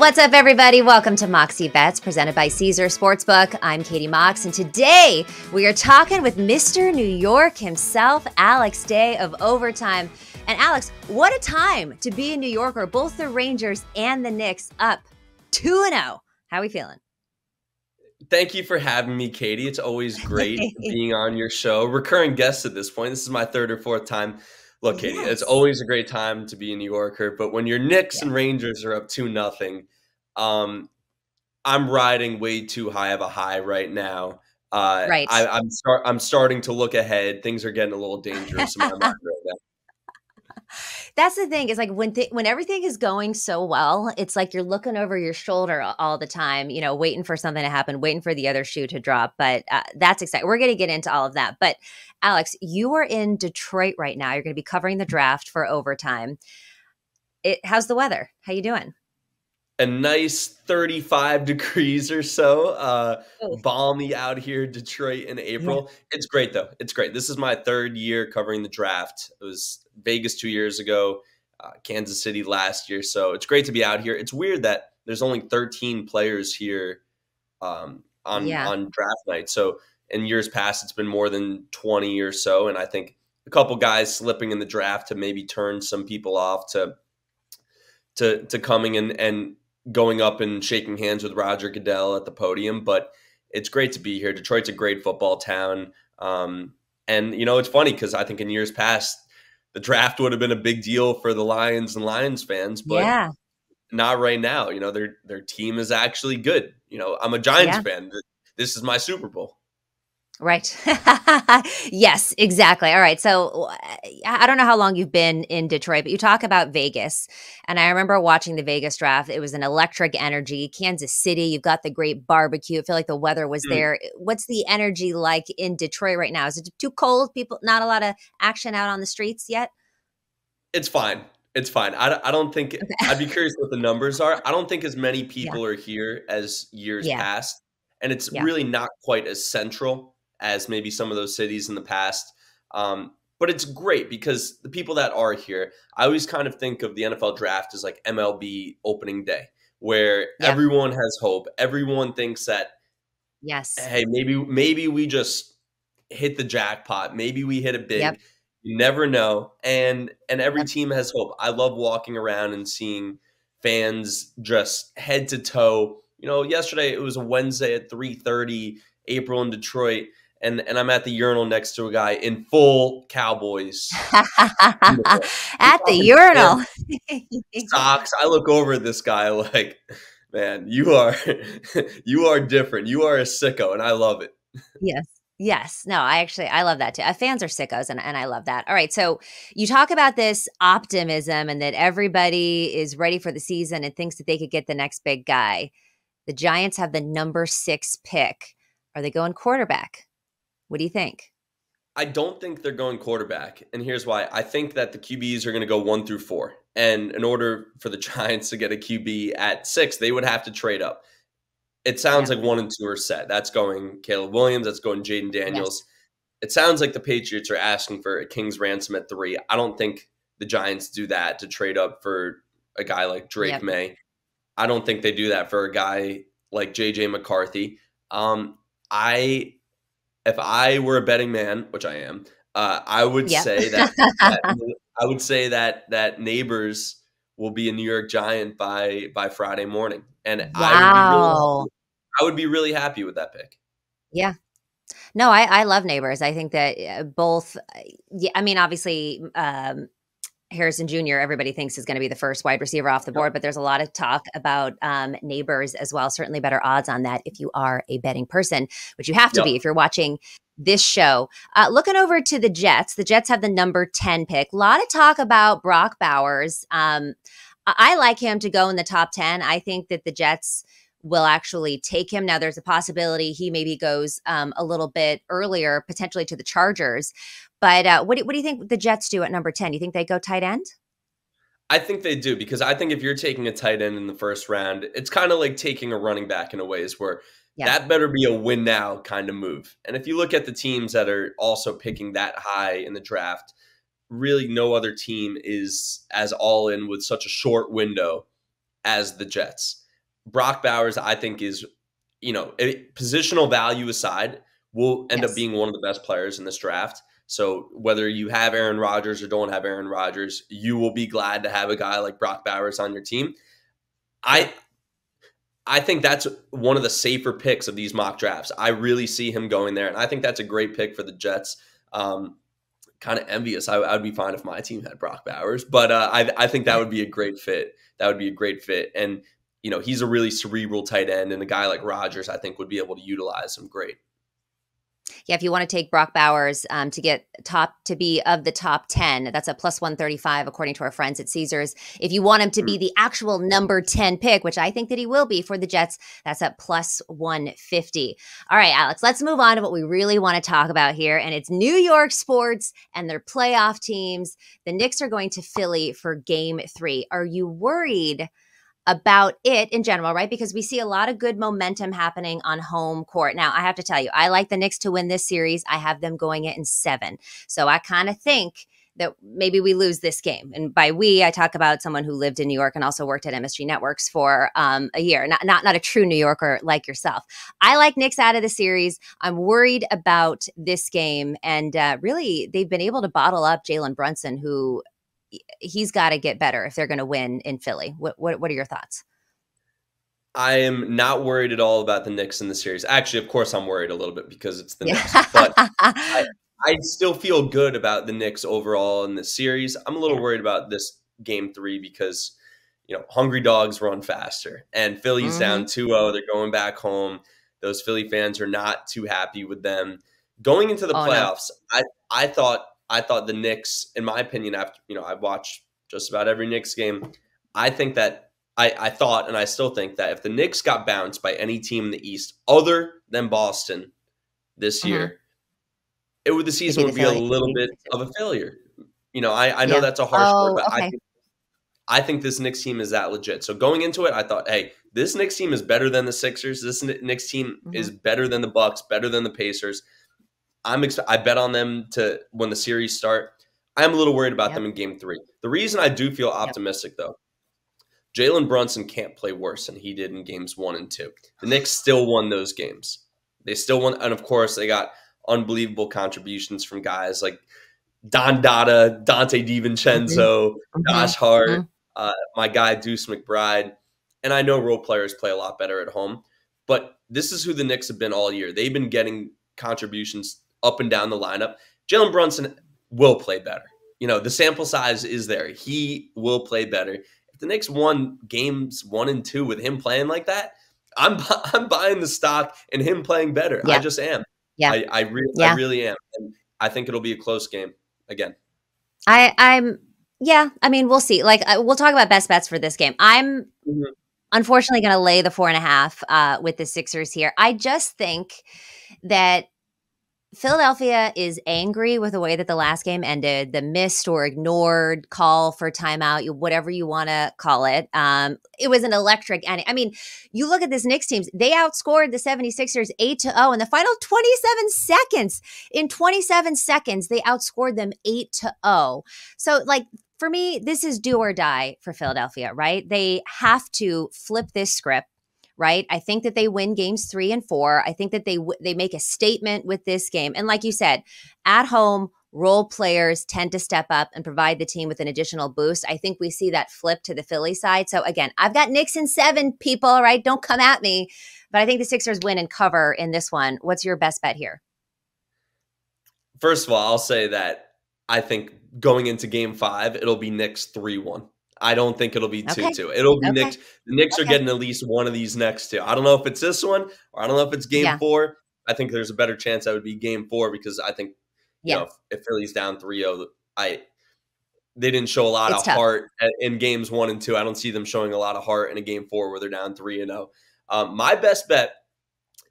What's up, everybody? Welcome to Moxie Bets, presented by Caesars Sportsbook. I'm Katie Mox, and today we are talking with Mr. New York himself, Alex, day of overtime. And Alex, what a time to be a New Yorker. Both the Rangers and the Knicks up 2-0. How are we feeling? Thank you for having me, Katie. It's always great being on your show. Recurring guest at this point. This is my third or fourth time. Look, Katie, It's always a great time to be a New Yorker, but when your Knicks and Rangers are up 2-0, I'm riding way too high of a high right now. Right. I'm starting to look ahead. Things are getting a little dangerous in my mind right now. That's the thing, is like when everything is going so well, it's like you're looking over your shoulder all the time, you know, waiting for something to happen, waiting for the other shoe to drop. But that's exciting. We're going to get into all of that. But Alex, you are in Detroit right now. You're going to be covering the draft for overtime. How's the weather? How you doing? A nice 35 degrees or so, balmy out here in Detroit in April. Yeah. It's great, though. It's great. This is my third year covering the draft. It was Vegas 2 years ago, Kansas City last year. So it's great to be out here. It's weird that there's only 13 players here on draft night. So in years past, it's been more than 20 or so. And I think a couple guys slipping in the draft to maybe turn some people off to coming and going up and shaking hands with Roger Goodell at the podium. But it's great to be here. Detroit's a great football town. And, you know, it's funny because I think in years past, the draft would have been a big deal for the Lions and Lions fans, but not right now. You know, their team is actually good. You know, I'm a Giants fan. This is my Super Bowl. Right. Yes, exactly. All right. So I don't know how long you've been in Detroit, but you talk about Vegas. And I remember watching the Vegas draft. It was an electric energy. Kansas City, you've got the great barbecue. I feel like the weather was there. What's the energy like in Detroit right now? Is it too cold? People, not a lot of action out on the streets yet? It's fine. It's fine. I don't think I'd be curious what the numbers are. I don't think as many people are here as years past. And it's really not quite as central as maybe some of those cities in the past. But it's great because the people that are here, I always kind of think of the NFL draft as like MLB opening day, where everyone has hope. Everyone thinks that, hey, maybe we just hit the jackpot. Maybe we hit it big. You never know. And every team has hope. I love walking around and seeing fans just head to toe. You know, yesterday it was a Wednesday at 3:30, April in Detroit. And I'm at the urinal next to a guy in full Cowboys. At the urinal. Socks. I look over at this guy like, man, you are different. You are a sicko, and I love it. Yes. No, I love that too. Fans are sickos, and I love that. All right. So you talk about this optimism and that everybody is ready for the season and thinks that they could get the next big guy. The Giants have the number 6 pick. Are they going quarterback? What do you think? I don't think they're going quarterback, and here's why. I think that the QBs are going to go 1 through 4, and in order for the Giants to get a QB at 6, they would have to trade up. It sounds like 1 and 2 are set. That's going Caleb Williams. That's going Jaden Daniels. It sounds like the Patriots are asking for a king's ransom at 3. I don't think the Giants do that to trade up for a guy like Drake May. I don't think they do that for a guy like J.J. McCarthy. If I were a betting man, which I am, I would say that Neighbors will be a New York Giant by Friday morning, and I would be really happy with that pick. Yeah. No, I love Neighbors. I think that both. I mean, obviously, Harrison Jr., everybody thinks is going to be the first wide receiver off the board, but there's a lot of talk about Neighbors as well. Certainly better odds on that if you are a betting person, which you have to be if you're watching this show. Looking over to the Jets have the number 10 pick. A lot of talk about Brock Bowers. I like him to go in the top 10. I think that the Jets will actually take him. Now, there's a possibility he maybe goes a little bit earlier, potentially to the Chargers. But what do you think the Jets do at number 10? You think they go tight end? I think they do, because I think if you're taking a tight end in the first round, it's kind of like taking a running back in a ways where that better be a win now kind of move. And if you look at the teams that are also picking that high in the draft, really no other team is as all in with such a short window as the Jets. Brock Bowers, I think, is, positional value aside, will end up Yes. being one of the best players in this draft. So whether you have Aaron Rodgers or don't have Aaron Rodgers, you will be glad to have a guy like Brock Bowers on your team. Yep. I think that's one of the safer picks of these mock drafts. I really see him going there, and I think that's a great pick for the Jets. Kind of envious. I would be fine if my team had Brock Bowers, but I think that would be a great fit. That would be a great fit. And, he's a really cerebral tight end, and a guy like Rodgers, I think, would be able to utilize him great. Yeah, if you want to take Brock Bowers to be of the top 10, that's a plus 135 according to our friends at Caesars. If you want him to be the actual number 10 pick, which I think that he will be for the Jets, that's at plus 150. All right, Alex, let's move on to what we really want to talk about here, and it's New York sports and their playoff teams. The Knicks are going to Philly for Game 3. Are you worried about it in general, right? Because we see a lot of good momentum happening on home court. Now, I have to tell you, I like the Knicks to win this series. I have them going it in 7. So I kind of think that maybe we lose this game. And by we, I talk about someone who lived in New York and also worked at MSG Networks for a year. Not a true New Yorker like yourself. I like Knicks out of the series. I'm worried about this game. And really, they've been able to bottle up Jalen Brunson, who he's got to get better if they're going to win in Philly. What are your thoughts? I am not worried at all about the Knicks in the series. Actually, of course, I'm worried a little bit because it's the Knicks. But I still feel good about the Knicks overall in the series. I'm a little worried about this Game 3 because, hungry dogs run faster. And Philly's down 2-0. They're going back home. Those Philly fans are not too happy with them. Going into the playoffs, no. I thought the Knicks, in my opinion, after I've watched just about every Knicks game, I think that I thought, and I still think that if the Knicks got bounced by any team in the East other than Boston this year, the season would be a little bit of a failure. I know that's a harsh word, but I think this Knicks team is that legit. So going into it, I thought, hey, this Knicks team is better than the Sixers. This Knicks team is better than the Bucks, better than the Pacers. I bet on them to when the series start. I'm a little worried about them in Game 3. The reason I do feel optimistic, though, Jalen Brunson can't play worse than he did in Games 1 and 2. The Knicks still won those games. They still won, and of course, they got unbelievable contributions from guys like Don Dada, Dante DiVincenzo, Josh Hart, my guy Deuce McBride. And I know role players play a lot better at home, but this is who the Knicks have been all year. They've been getting contributions up and down the lineup. Jalen Brunson will play better. The sample size is there. He will play better. If the Knicks won Games 1 and 2 with him playing like that, I'm buying the stock in him playing better. I just am. Yeah. I really am. And I think it'll be a close game again. I mean, we'll see. We'll talk about best bets for this game. I'm unfortunately going to lay the 4.5 with the Sixers here. I just think that Philadelphia is angry with the way that the last game ended, the missed or ignored call for timeout, whatever you want to call it. It was an electric. And I mean, you look at this Knicks team, they outscored the 76ers 8-0 in the final 27 seconds. In 27 seconds, they outscored them 8-0. So for me, this is do or die for Philadelphia, right? They have to flip this script. Right. I think that they win games 3 and 4. I think that they make a statement with this game. And like you said, at home, role players tend to step up and provide the team with an additional boost. I think we see that flip to the Philly side. So again, I've got Knicks in 7, people, right? Don't come at me. But I think the Sixers win and cover in this one. What's your best bet here? First of all, I'll say that I think going into Game 5, it'll be Knicks 3-1. I don't think it'll be 2-2. It'll be Knicks. The Knicks are getting at least one of these next 2. I don't know if it's this one or I don't know if it's Game 4. I think there's a better chance that would be Game 4 because I think if Philly's down 3-0, they didn't show a lot of heart in Games 1 and 2. I don't see them showing a lot of heart in a Game 4 where they're down 3-0. My best bet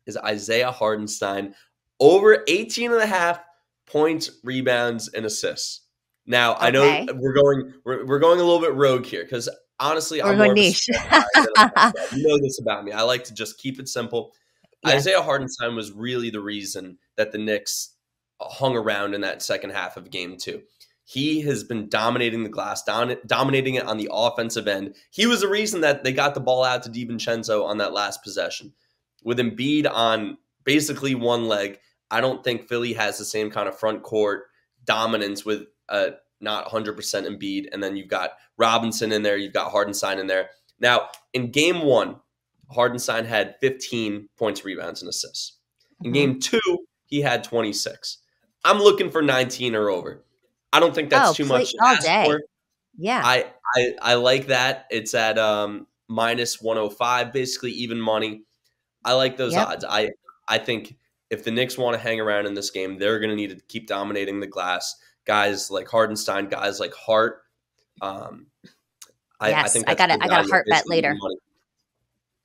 is Isaiah Hartenstein over 18.5 points, rebounds, and assists. Now, I know we're going a little bit rogue here because honestly, I'm more niche. You know this about me. I like to just keep it simple. Yeah. Isaiah Hartenstein was really the reason that the Knicks hung around in that second half of Game 2. He has been dominating the glass, dominating it on the offensive end. He was the reason that they got the ball out to DiVincenzo on that last possession. With Embiid on basically one leg, I don't think Philly has the same kind of front court dominance with not 100% Embiid. And then you've got Robinson in there. You've got Hardenstein in there. Now, in game one, Hardenstein had 15 points, rebounds, and assists. In game two, he had 26. I'm looking for 19 or over. I don't think that's too much to ask for. Yeah. I like that. It's at minus 105, basically even money. I like those odds. I think if the Knicks want to hang around in this game, they're going to need to keep dominating the glass. Guys like Hardenstein, guys like Hart. I think I got a Hart bet later.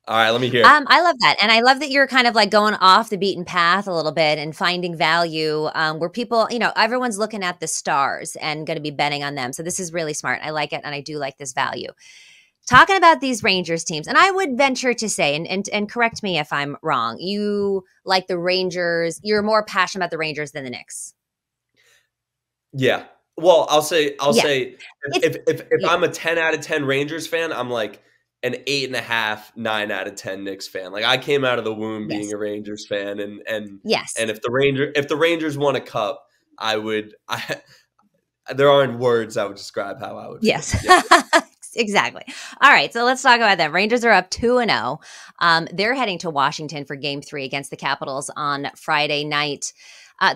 All right, let me hear. I love that. And I love that you're kind of like going off the beaten path a little bit and finding value where people, everyone's looking at the stars and going to be betting on them. So this is really smart. I like it. And I do like this value. Talking about these Rangers teams, and I would venture to say, and correct me if I'm wrong, you like the Rangers, you're more passionate about the Rangers than the Knicks. Yeah. Well, I'll say if I'm a 10 out of 10 Rangers fan, I'm like an 8.5, 9 out of 10 Knicks fan. Like I came out of the womb being a Rangers fan, and if the Rangers won a cup, there aren't words that would describe how I would feel. Yes. Yeah. Exactly. All right. So let's talk about that. Rangers are up 2-0. They're heading to Washington for game 3 against the Capitals on Friday night.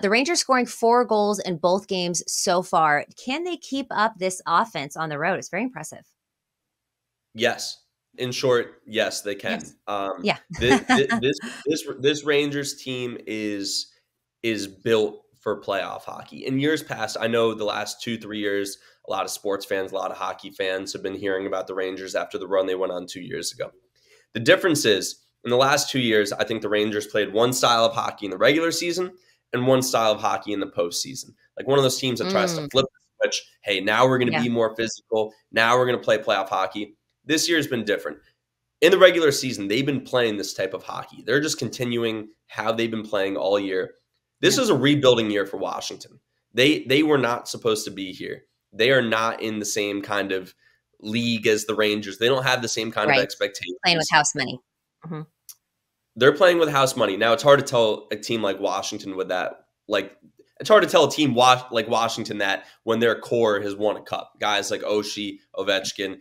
The Rangers scoring 4 goals in both games so far. Can they keep up this offense on the road? It's very impressive. Yes. In short, yes, they can. Yes. This Rangers team is built for playoff hockey. In years past, I know the last 2-3 years, a lot of sports fans, a lot of hockey fans have been hearing about the Rangers after the run they went on 2 years ago. The difference is, in the last 2 years, I think the Rangers played one style of hockey in the regular season and one style of hockey in the postseason. Like one of those teams that tries to flip the switch. Hey, now we're going to be more physical. Now we're going to play playoff hockey. This year's been different. In the regular season, they've been playing this type of hockey. They're just continuing how they've been playing all year. This is a rebuilding year for Washington. They were not supposed to be here. They are not in the same kind of league as the Rangers. They don't have the same kind of expectations. Playing with house money. Mm-hmm. They're playing with house money. Now, it's hard to tell a team like Washington with that. Like, it's hard to tell a team like Washington that when their core has won a cup. Guys like Oshie, Ovechkin,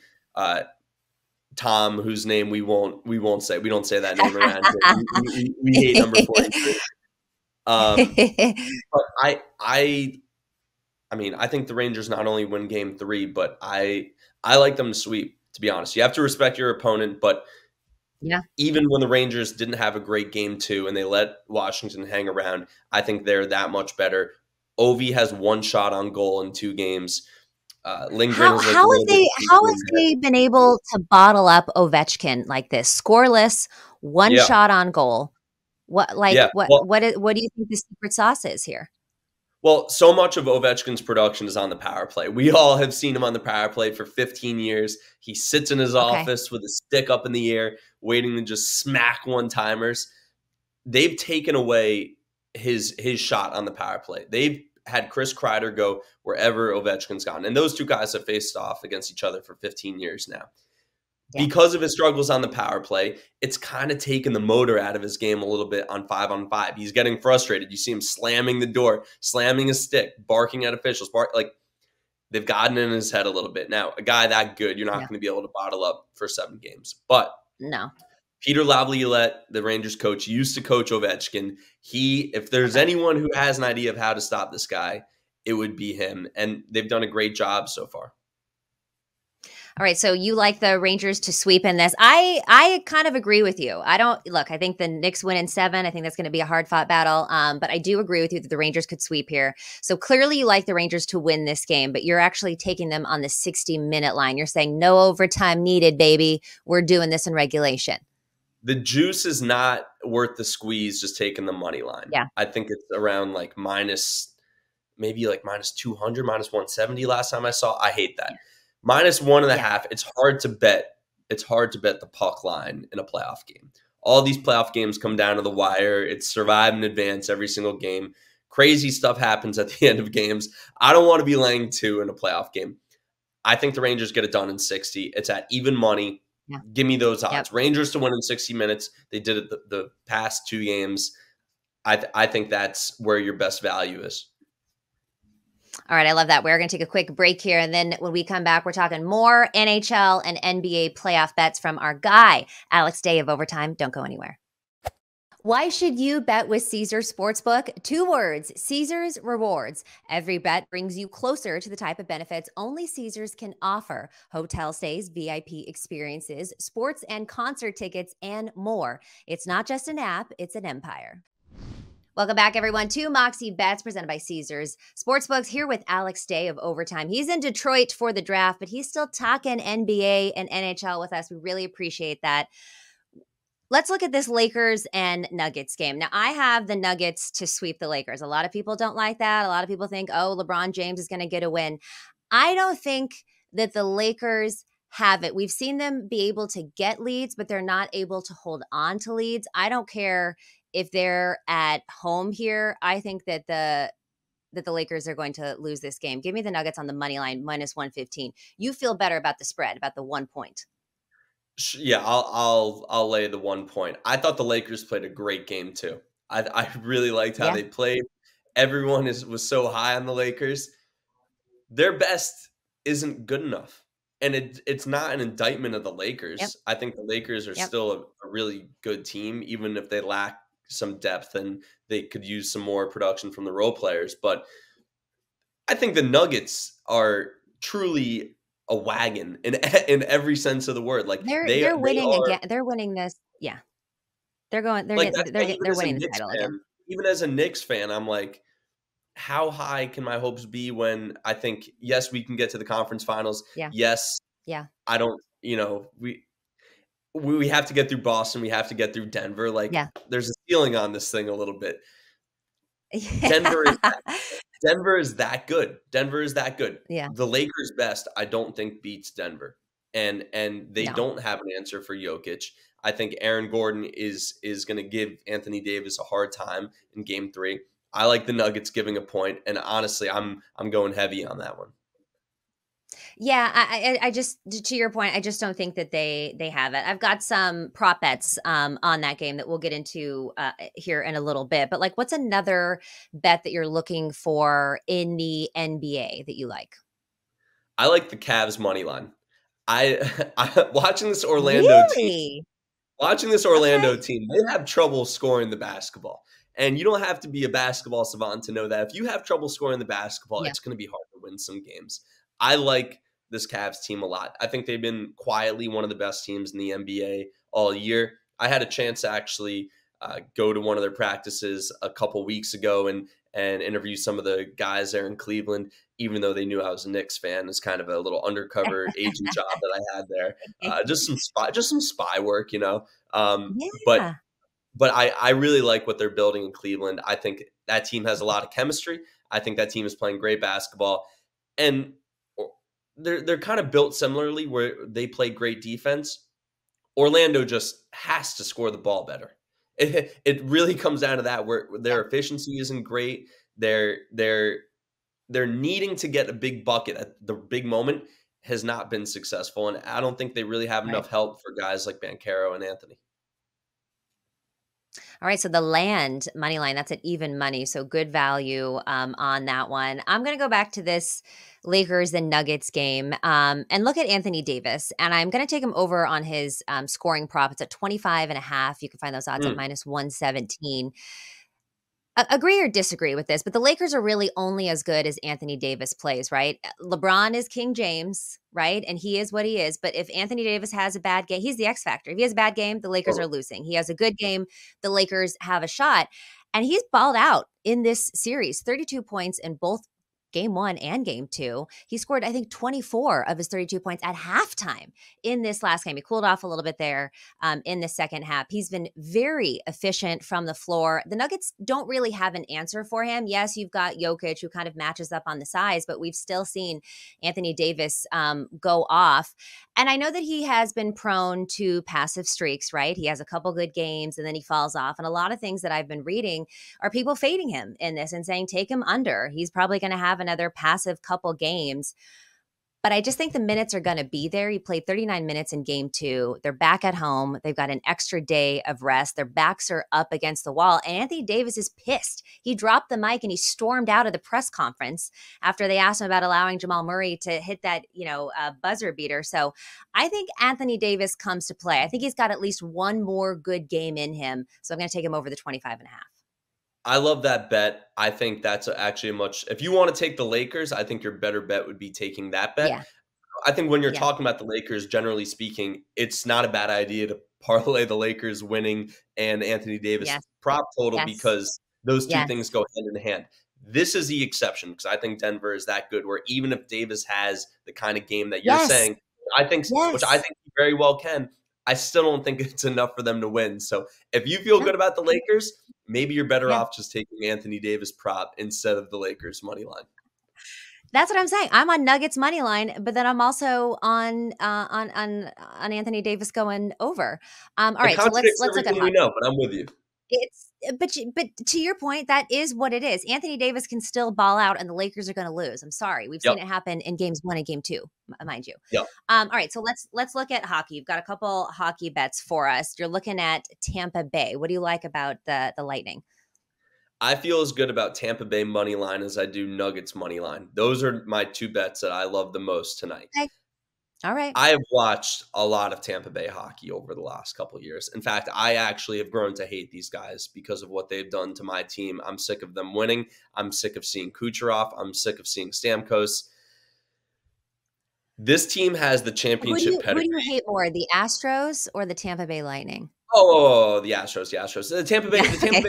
Tom, whose name we won't say. We don't say that name around here. We hate number 43. But I mean, I think the Rangers not only win game 3, but I like them to sweep, to be honest. You have to respect your opponent, but even when the Rangers didn't have a great game 2 and they let Washington hang around, I think they're that much better. Ovi has 1 shot on goal in 2 games. How have they been able to bottle up Ovechkin like this? Scoreless, 1 shot on goal. What do you think the secret sauce is here? Well, so much of Ovechkin's production is on the power play. We all have seen him on the power play for 15 years. He sits in his office with a stick up in the air, waiting to just smack one-timers. They've taken away his shot on the power play. They've had Chris Kreider go wherever Ovechkin's gone. And those two guys have faced off against each other for 15 years now. Yeah. Because of his struggles on the power play, it's kind of taken the motor out of his game a little bit on 5-on-5. He's getting frustrated. You see him slamming the door, slamming his stick, barking at officials. Like, they've gotten in his head a little bit. Now, a guy that good, you're not going to be able to bottle up for 7 games. But no. Peter Laviolette, the Rangers coach, used to coach Ovechkin. If there's anyone who has an idea of how to stop this guy, it would be him. And they've done a great job so far. All right, so you like the Rangers to sweep in this. I kind of agree with you. I think the Knicks win in 7. I think that's going to be a hard-fought battle, but I do agree with you that the Rangers could sweep here. So clearly you like the Rangers to win this game, but you're actually taking them on the 60-minute line. You're saying no overtime needed, baby. We're doing this in regulation. The juice is not worth the squeeze just taking the money line. Yeah. I think it's around like maybe minus 200, minus 170 last time I saw. I hate that. Yeah. Minus 1.5. It's hard to bet. It's hard to bet the puck line in a playoff game. All these playoff games come down to the wire. It's survive and advance every single game. Crazy stuff happens at the end of games. I don't want to be laying 2 in a playoff game. I think the Rangers get it done in 60. It's at even money. Yeah. Give me those Yep. odds. Rangers to win in 60 minutes. They did it the past 2 games. I think that's where your best value is. All right, I love that. We're going to take a quick break here. And then when we come back, we're talking more NHL and NBA playoff bets from our guy, Alex Day of Overtime. Don't go anywhere. Why should you bet with Caesars Sportsbook? 2 words, Caesars Rewards. Every bet brings you closer to the type of benefits only Caesars can offer. Hotel stays, VIP experiences, sports and concert tickets, and more. It's not just an app, it's an empire. Welcome back, everyone, to Moxie Bets presented by Caesars Sportsbooks. Here with Alex Day of Overtime. He's in Detroit for the draft, but he's still talking NBA and NHL with us. We really appreciate that. Let's look at this Lakers and Nuggets game. Now, I have the Nuggets to sweep the Lakers. A lot of people don't like that. A lot of people think, oh, LeBron James is going to get a win. I don't think that the Lakers have it. We've seen them be able to get leads, but they're not able to hold on to leads. I don't care if they're at home here. I think that the Lakers are going to lose this game. Give me the Nuggets on the money line, -115. You feel better about the spread, about the 1 point. Yeah, I'll lay the 1 point. I thought the Lakers played a great game too. I really liked how they played. Everyone was so high on the Lakers. Their best isn't good enough. And it's not an indictment of the Lakers. Yep. I think the Lakers are still a really good team, even if they lack some depth and they could use some more production from the role players. But I think the Nuggets are truly a wagon in every sense of the word. Like They're winning are, again. They're winning this. Yeah. They're winning the title again. Even as a Knicks fan, I'm like, how high can my hopes be when I think, yes, we can get to the conference finals. Yeah. Yes. Yeah. I don't, we have to get through Boston. We have to get through Denver. Like there's a ceiling on this thing a little bit. Denver is that good. Denver is that good. Yeah. The Lakers' best, I don't think beats Denver. And they don't have an answer for Jokic. I think Aaron Gordon is going to give Anthony Davis a hard time in game 3. I like the Nuggets giving a point, and honestly, I'm going heavy on that one. Yeah, I just, to your point, I just don't think that they have it. I've got some prop bets on that game that we'll get into here in a little bit. But like, what's another bet that you're looking for in the NBA that you like? I like the Cavs money line. Watching this Orlando team. Watching this Orlando team, they have trouble scoring the basketball. And you don't have to be a basketball savant to know that if you have trouble scoring the basketball, it's going to be hard to win some games. I like this Cavs team a lot. I think they've been quietly one of the best teams in the NBA all year. I had a chance to actually go to one of their practices a couple weeks ago and interview some of the guys there in Cleveland, even though they knew I was a Knicks fan. It's kind of a little undercover agent job that I had there. Just some spy work, But I really like what they're building in Cleveland. I think that team has a lot of chemistry. I think that team is playing great basketball. And they're kind of built similarly where they play great defense. Orlando just has to score the ball better. It really comes down to that, where their efficiency isn't great. They're needing to get a big bucket at the big moment has not been successful. And I don't think they really have enough help for guys like Banchero and Anthony. All right, so the land money line, that's at even money, so good value on that one. I'm going to go back to this Lakers and Nuggets game and look at Anthony Davis, and I'm going to take him over on his scoring prop. It's at 25.5. You can find those odds at -117. Agree or disagree with this, but the Lakers are really only as good as Anthony Davis plays, right? LeBron is King James, right? And he is what he is. But if Anthony Davis has a bad game, he's the X factor. If he has a bad game, the Lakers are losing. He has a good game, the Lakers have a shot. And he's balled out in this series, 32 points in both game 1 and game 2. He scored, I think, 24 of his 32 points at halftime in this last game. He cooled off a little bit there in the second half. He's been very efficient from the floor. The Nuggets don't really have an answer for him. Yes, you've got Jokic, who kind of matches up on the size, but we've still seen Anthony Davis go off. And I know that he has been prone to passive streaks, right? He has a couple good games and then he falls off. And a lot of things that I've been reading are people fading him in this and saying, take him under. He's probably going to have another passive couple games. But I just think the minutes are going to be there. He played 39 minutes in game 2. They're back at home. They've got an extra day of rest. Their backs are up against the wall. And Anthony Davis is pissed. He dropped the mic and he stormed out of the press conference after they asked him about allowing Jamal Murray to hit that, buzzer beater. So I think Anthony Davis comes to play. I think he's got at least one more good game in him. So I'm going to take him over the 25.5. I love that bet. I think that's actually if you want to take the Lakers, I think your better bet would be taking that bet. Yeah. I think when you're Yeah. talking about the Lakers, generally speaking, it's not a bad idea to parlay the Lakers winning and Anthony Davis Yes. prop total Yes. because those two Yes. things go hand in hand. This is the exception because I think Denver is that good where even if Davis has the kind of game that you're Yes. saying, which I think he very well can, I still don't think it's enough for them to win. So if you feel good about the Lakers, maybe you're better off just taking Anthony Davis prop instead of the Lakers money line. That's what I'm saying. I'm on Nuggets money line, but then I'm also on Anthony Davis going over. All right, so let's look at hockey. We know, but I'm with you. But to your point, that is what it is. Anthony Davis can still ball out, and the Lakers are going to lose. I'm sorry, we've seen it happen in games 1 and game 2, mind you. Yep. All right, so let's look at hockey. You've got a couple hockey bets for us. You're looking at Tampa Bay. What do you like about the Lightning? I feel as good about Tampa Bay money line as I do Nuggets money line. Those are my two bets that I love the most tonight. Okay. All right. I have watched a lot of Tampa Bay hockey over the last couple of years. In fact, I actually have grown to hate these guys because of what they've done to my team. I'm sick of them winning. I'm sick of seeing Kucherov. I'm sick of seeing Stamkos. This team has the championship pedigree. Who do you hate more, the Astros or the Tampa Bay Lightning? Oh, the Astros. The Tampa Bay Lightning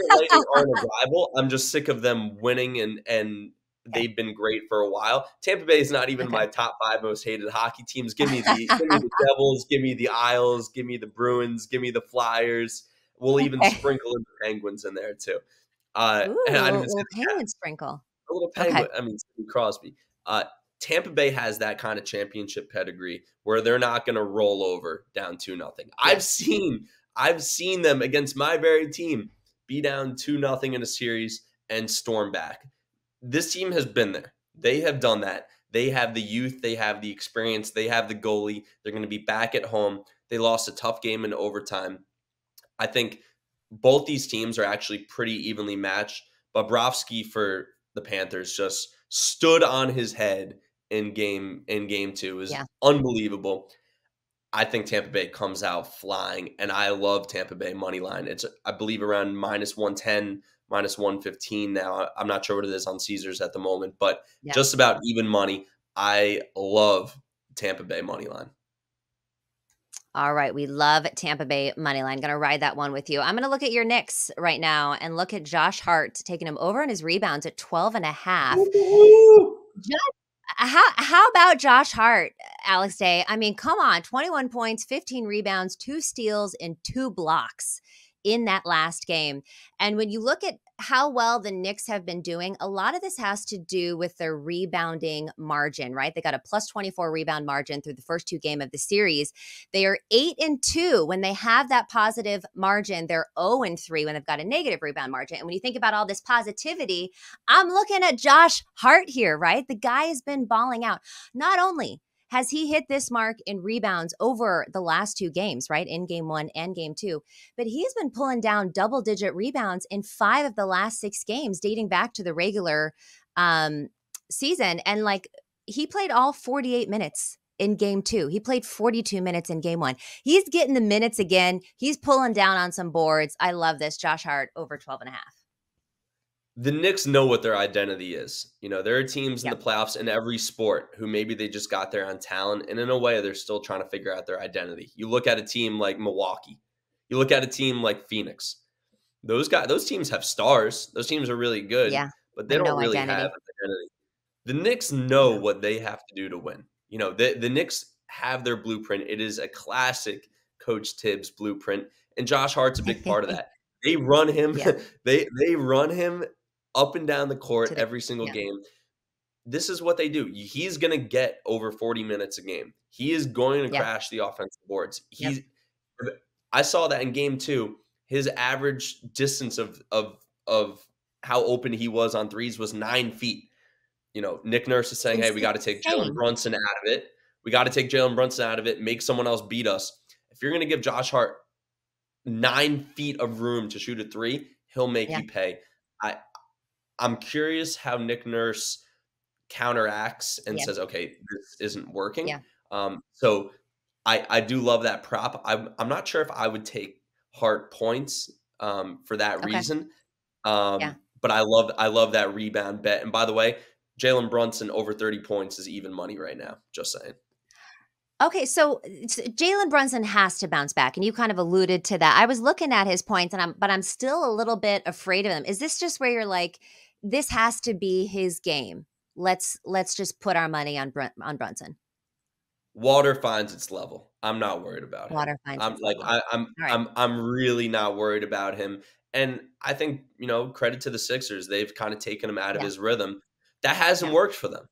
aren't a rival. I'm just sick of them winning and they've been great for a while. Tampa Bay is not even my top 5 most hated hockey teams. Give me the Devils, give me the Isles, give me the Bruins, give me the Flyers. We'll even sprinkle in the Penguins in there too. Ooh, and a little penguin sprinkle. A little penguin. Okay. I mean, Crosby. Tampa Bay has that kind of championship pedigree where they're not going to roll over down 2-0. I've seen them against my very team be down 2-0 in a series and storm back. This team has been there. They have done that. They have the youth. They have the experience. They have the goalie. They're going to be back at home. They lost a tough game in overtime. I think both these teams are actually pretty evenly matched. Bobrovsky for the Panthers just stood on his head in game 2. It was unbelievable. I think Tampa Bay comes out flying, and I love Tampa Bay money line. It's, I believe, around -110, -115 now. I'm not sure what it is on Caesars at the moment, but just about even money. I love Tampa Bay money line. All right, we love Tampa Bay money line. Going to ride that one with you. I'm going to look at your Knicks right now and look at Josh Hart taking him over in his rebounds at 12.5. How about Josh Hart, Alex Day? I mean, come on, 21 points, 15 rebounds, 2 steals, and 2 blocks in that last game. And when you look at how well the Knicks have been doing, a lot of this has to do with their rebounding margin, right? They got a +24 rebound margin through the first 2 games of the series. They are 8-2 when they have that positive margin. They're 0-3 when they've got a negative rebound margin. And when you think about all this positivity, I'm looking at Josh Hart here, right? The guy has been balling out. Not only has he hit this mark in rebounds over the last 2 games, right? In game 1 and game 2. But he's been pulling down double-digit rebounds in 5 of the last 6 games, dating back to the regular season. And he played all 48 minutes in game 2. He played 42 minutes in game 1. He's getting the minutes again. He's pulling down on some boards. I love this. Josh Hart over 12.5. The Knicks know what their identity is. You know, there are teams in the playoffs in every sport who maybe they just got there on talent, and in a way, they're still trying to figure out their identity. You look at a team like Milwaukee. You look at a team like Phoenix. Those teams have stars. Those teams are really good, but they don't really have an identity. The Knicks know Yeah. what they have to do to win. The Knicks have their blueprint. It is a classic Coach Tibbs blueprint, and Josh Hart's a big part of that. They run him Yeah. they run him up and down the court To the every single yeah. game. This is what they do. He's gonna get over 40 minutes a game. He is going to Yeah. crash the offensive boards. Yep. I saw that in game 2. His average distance of how open he was on threes was 9 feet. Nick Nurse is saying, "Hey, we gotta take Jalen Insane. Brunson out of it. We gotta take Jalen Brunson out of it, make someone else beat us." If you're gonna give Josh Hart 9 feet of room to shoot a three, he'll make Yeah. you pay. I I'm curious how Nick Nurse counteracts and Yeah. says, "Okay, this isn't working." Yeah. So I do love that prop. I'm not sure if I would take Hart points, for that Okay. reason. Yeah. But I love that rebound bet. And by the way, Jalen Brunson over 30 points is even money right now. Just saying. Okay, so Jalen Brunson has to bounce back, and you kind of alluded to that. I was looking at his points, but I'm still a little bit afraid of him. Is this just where you're like, this has to be his game? Let's just put our money on Brunson. Water finds its level. I'm not worried about him. Water finds I'm its like level. I, I'm All right. I'm I'm really not worried about him. And I think, credit to the Sixers. They've kind of taken him out of Yeah. his rhythm. That hasn't Yeah. worked for them.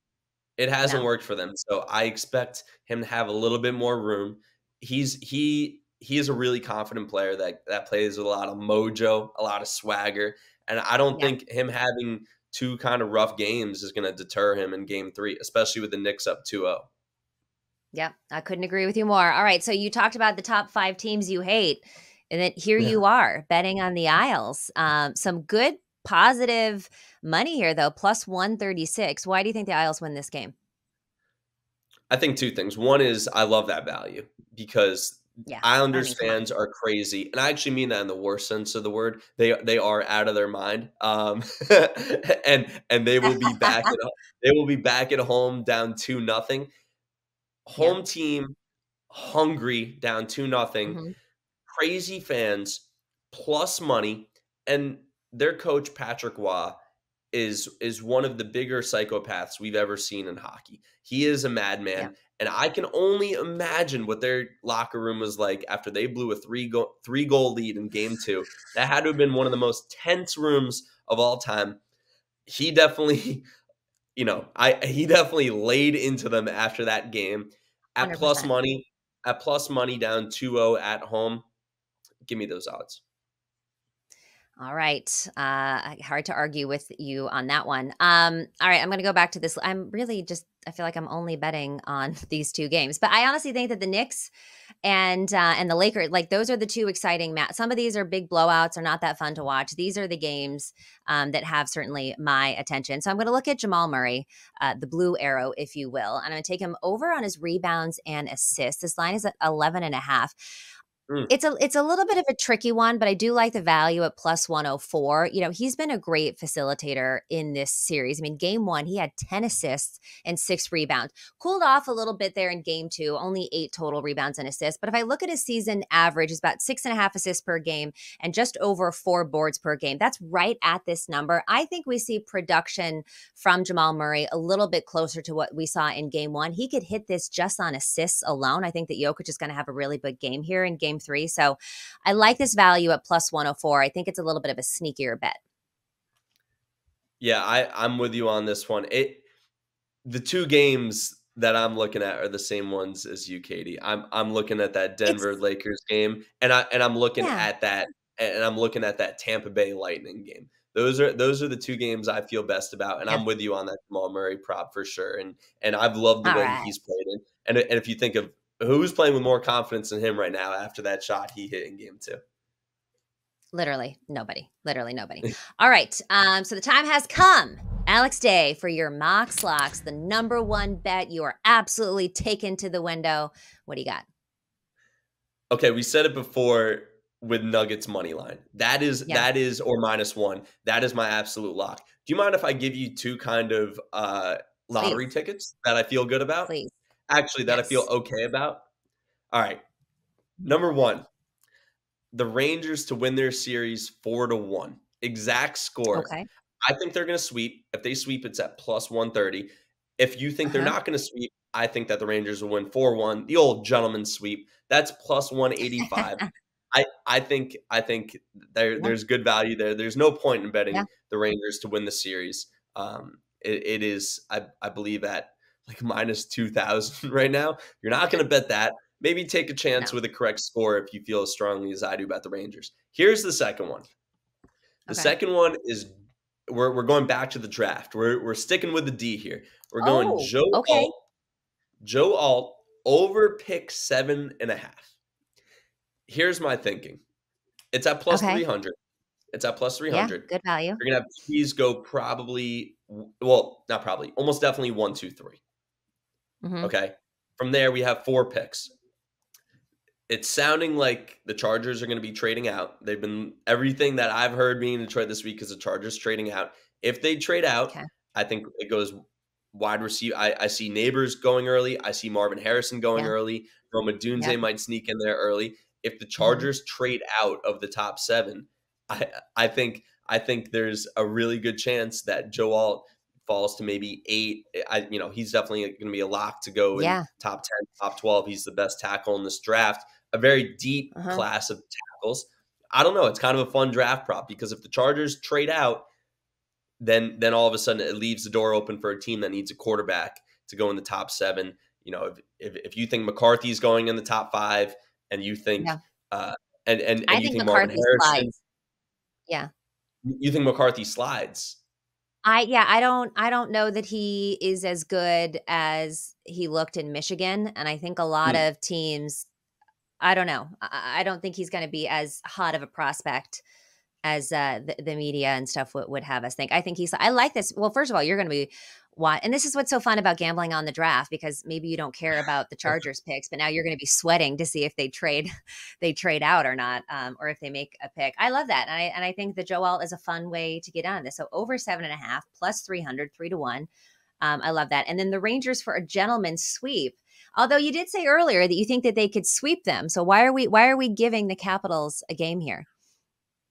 It hasn't No. worked for them. So I expect him to have a little bit more room. He is a really confident player that plays with a lot of mojo, a lot of swagger. And I don't Yeah. think him having two kind of rough games is going to deter him in game 3, especially with the Knicks up 2-0. Yep, I couldn't agree with you more. All right, so you talked about the top 5 teams you hate, and then here Yeah. you are betting on the Isles. Some good positive money here though, plus 136. Why do you think the Isles win this game? I think 2 things. One is I love that value because Yeah, I Islanders mean, come on. fans are crazy, and I actually mean that in the worst sense of the word. They are out of their mind, and they will be back at home down 2-0. Yeah. Home team hungry down 2-0. Mhm. Crazy fans plus money, and their coach Patrick Waugh is one of the bigger psychopaths we've ever seen in hockey. He is a Yeah, madman, and I can only imagine what their locker room was like after they blew a three goal lead in game 2. That had to have been one of the most tense rooms of all time. He definitely, he definitely laid into them after that game. At plus 100%. money, at plus money down 2-0 at home, give me those odds. All right. Hard to argue with you on that one. All right, I'm going to go back to this. I'm really just, I feel like I'm only betting on these 2 games, but I honestly think that the Knicks and the Lakers, like those are the 2 exciting Some of these are big blowouts, are not that fun to watch. These are the games that have certainly my attention. So I'm going to look at Jamal Murray, the blue arrow, if you will, and I'm going to take him over on his rebounds and assists. This line is at 11 and a half. Mm, It's a little bit of a tricky one, but I do like the value at plus 104. He's been a great facilitator in this series. I mean, game 1, he had 10 assists and 6 rebounds. Cooled off a little bit there in game 2, only 8 total rebounds and assists. But if I look at his season average, it's about 6.5 assists per game and just over 4 boards per game. That's right at this number. I think we see production from Jamal Murray a little bit closer to what we saw in game 1. He could hit this just on assists alone. I think that Jokic is going to have a really big game here in game 3. So I like this value at plus 104. I think it's a little bit of a sneakier bet. yeah, I'm with you on this one. The 2 games that I'm looking at are the same ones as you, Katie. I'm looking at that It's Denver Lakers game, and I'm looking yeah. at that Tampa Bay Lightning game. Those are the 2 games I feel best about, and Yeah. I'm with you on that Jamal Murray prop for sure. And I've loved the All way right. he's played it. And if you think of who's playing with more confidence than him right now after that shot he hit in game 2. Literally nobody. Literally nobody. All right. So the time has come. Alex Day for your Mox Locks, the number 1 bet you are absolutely taken to the window. What do you got? Okay, we said it before with Nuggets money line. That is Yeah, that is or -1. That is my absolute lock. Do you mind if I give you 2 kind of lottery please. tickets that I feel good about? Please. Actually, that I feel Yes. okay about. All right. Number 1, the Rangers to win their series 4-1. Exact score. Okay. I think they're going to sweep. If they sweep, it's at plus 130. If you think they're Uh-huh. not going to sweep, I think that the Rangers will win 4-1, the old gentleman's sweep. That's plus 185. I think Yeah, there's good value there. There's no point in yeah, betting the Rangers to win the series. It is I believe at like minus 2,000 right now. You're not going to bet that. Maybe take a chance no. with a correct score if you feel as strongly as I do about the Rangers. Here's the second one. The Okay. second one is we're going back to the draft. We're sticking with the D here. We're going Oh, Joe okay, Alt. Joe Alt over pick 7.5. Here's my thinking. It's at plus okay. 300. It's at plus Yeah, 300. good value. You're gonna have keys go probably, well, not probably, almost definitely one, two, three. Mhm. Okay. From there, we have 4 picks. It's sounding like the Chargers are going to be trading out. They've been everything that I've heard being in Detroit this week is the Chargers trading out. If they trade out, Okay. I think it goes wide receiver. I see Neighbors going early. I see Marvin Harrison going Yeah, early. Roma yep. Dunze might sneak in there early. If the Mhm. Chargers trade out of the top 7, I think there's a really good chance that Joe Alt falls to maybe 8. He's definitely going to be a lock to go in Yeah. top 10, top 12. He's the best tackle in this draft, a very deep Uh-huh. class of tackles. I don't know. It's kind of a fun draft prop because if the Chargers trade out, then all of a sudden it leaves the door open for a team that needs a quarterback to go in the top 7. If you think McCarthy's going in the top 5, and you think Yeah. uh, and I you think think Marvin McCarthy Harrison, slides. Yeah. you think McCarthy slides. I don't know that he is as good as he looked in Michigan, and I think a lot Hmm. of teams I don't know. I don't think he's gonna be as hot of a prospect as, the media and stuff would have us think. I think I like this. Well, first of all, you're gonna be why and this is what's so fun about gambling on the draft because maybe you don't care about the Chargers picks, but now you're gonna be sweating to see if they trade they trade out or not, or if they make a pick. I love that, and I think the Joel is a fun way to get on this. So over 7.5 plus 300, 3 to 1. I love that. And then the Rangers for a gentleman's sweep. Although you did say earlier that you think that they could sweep them. So why are we giving the Capitals a game here?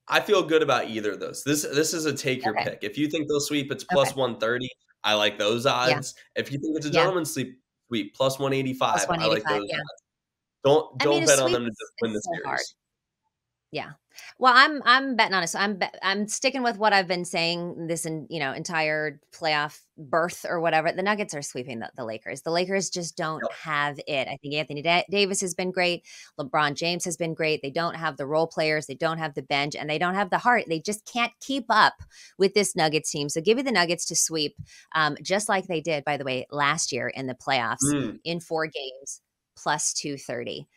I feel good about either of those. This is a take your Okay. pick. If you think they'll sweep, it's Okay. plus 130. I like those Yeah. odds. If you think it's a Yeah. gentleman's sweep, plus Plus 185, I like 185. those Yeah. odds. Don't I mean, don't a bet on sweep them to just win is the so hard. series. Yeah. Well, I'm betting on it. So I'm sticking with what I've been saying this entire playoff berth or whatever. The Nuggets are sweeping the Lakers. The Lakers just don't Yep. have it. I think Anthony Davis has been great. LeBron James has been great. They don't have the role players. They don't have the bench, and they don't have the heart. They just can't keep up with this Nuggets team. So give me the Nuggets to sweep, just like they did, by the way, last year in the playoffs Mm, in 4 games, plus 230.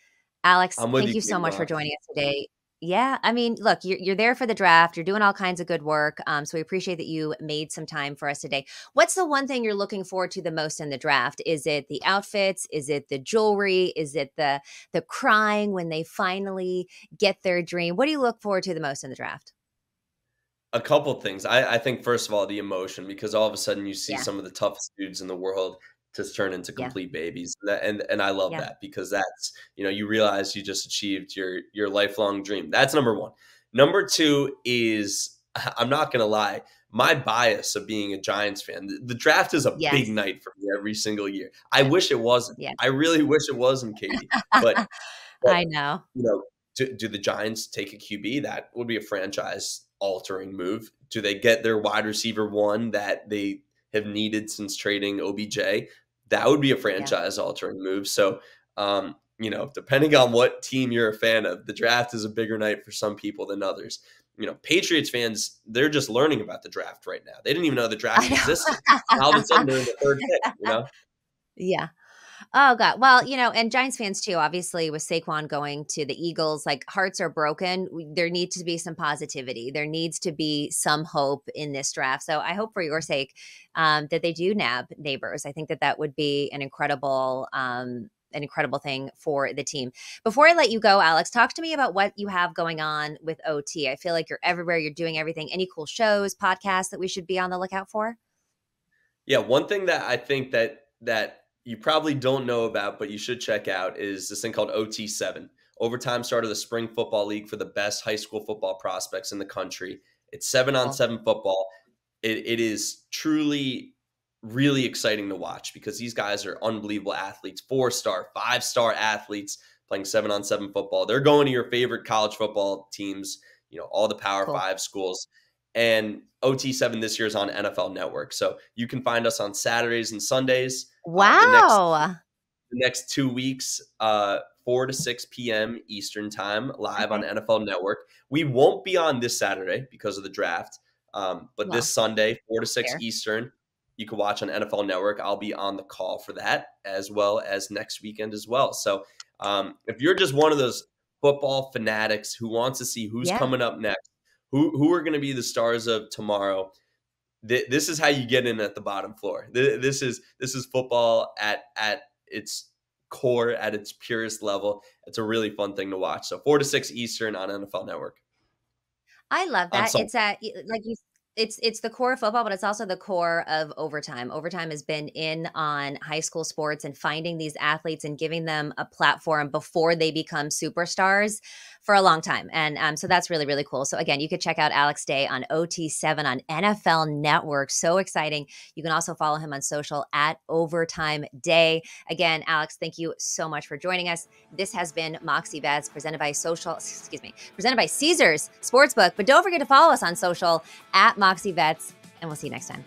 Alex, I'm with thank you, you so Katie much for Mox. joining us today. Yeah, I mean, look, you're there for the draft. You're doing all kinds of good work. So we appreciate that you made some time for us today. What's the one thing you're looking forward to the most in the draft? Is it the outfits? Is it the jewelry? Is it the crying when they finally get their dream? What do you look forward to the most in the draft? A couple things. I think first of all, the emotion, because all of a sudden you see Yeah, some of the toughest dudes in the world just turn into yeah, complete babies. And I love yeah, that because that's, you realize you just achieved your lifelong dream. That's number one. Number two is I'm not gonna lie, my bias of being a Giants fan. The draft is a big yes, night for me every single year. I wish it wasn't. yeah. I really wish it wasn't, Katie. But but, I know. do the Giants take a QB? That would be a franchise altering move. Do they get their wide receiver one that they have needed since trading OBJ? That would be a Yeah. franchise altering move. So, depending on what team you're a fan of, the draft is a bigger night for some people than others. Patriots fans, they're just learning about the draft right now. They didn't even know the draft existed. All of a sudden, I they're in the third pick. know. Yeah. Oh god. Well, and Giants fans too, obviously with Saquon going to the Eagles, like hearts are broken. There needs to be some positivity. There needs to be some hope in this draft. So I hope for your sake that they do nab neighbors. I think that that would be an incredible thing for the team. Before I let you go, Alex, talk to me about what you have going on with OT. I feel like you're everywhere. You're doing everything. Any cool shows, podcasts that we should be on the lookout for? Yeah, one thing that I think that you probably don't know about, but you should check out is this thing called OT7. Overtime start of the spring football league for the best high school football prospects in the country. It's seven on Cool. seven football. It is truly really exciting to watch because these guys are unbelievable athletes, 4-star, 5-star athletes playing 7-on-7 football. They're going to your favorite college football teams, all the Power Cool. 5 schools. And OT7 this year is on NFL Network. So you can find us on Saturdays and Sundays. Wow. The next 2 weeks, 4 to 6 p.m. Eastern time, live on Okay. NFL Network. We won't be on this Saturday because of the draft, but Well, this Sunday, 4 to 6 fair. Eastern, you can watch on NFL Network. I'll be on the call for that, as well as next weekend as well. So if you're just one of those football fanatics who wants to see who's Yeah. coming up next, who are going to be the stars of tomorrow, this is how you get in at the bottom floor. This is football at its core, at its purest level. It's a really fun thing to watch. So 4 to 6 Eastern on NFL Network I love on that. Sunday. It's like you it's the core of football, but it's also the core of overtime. Overtime has been in on high school sports and finding these athletes and giving them a platform before they become superstars for a long time. And so that's really, really cool. So again, you could check out Alex Day on OT7 on NFL Network. So exciting. You can also follow him on social at Overtime Day. Again, Alex, thank you so much for joining us. This has been Moxie Bets presented by presented by Caesars Sportsbook. But don't forget to follow us on social at Moxie Bets, and we'll see you next time.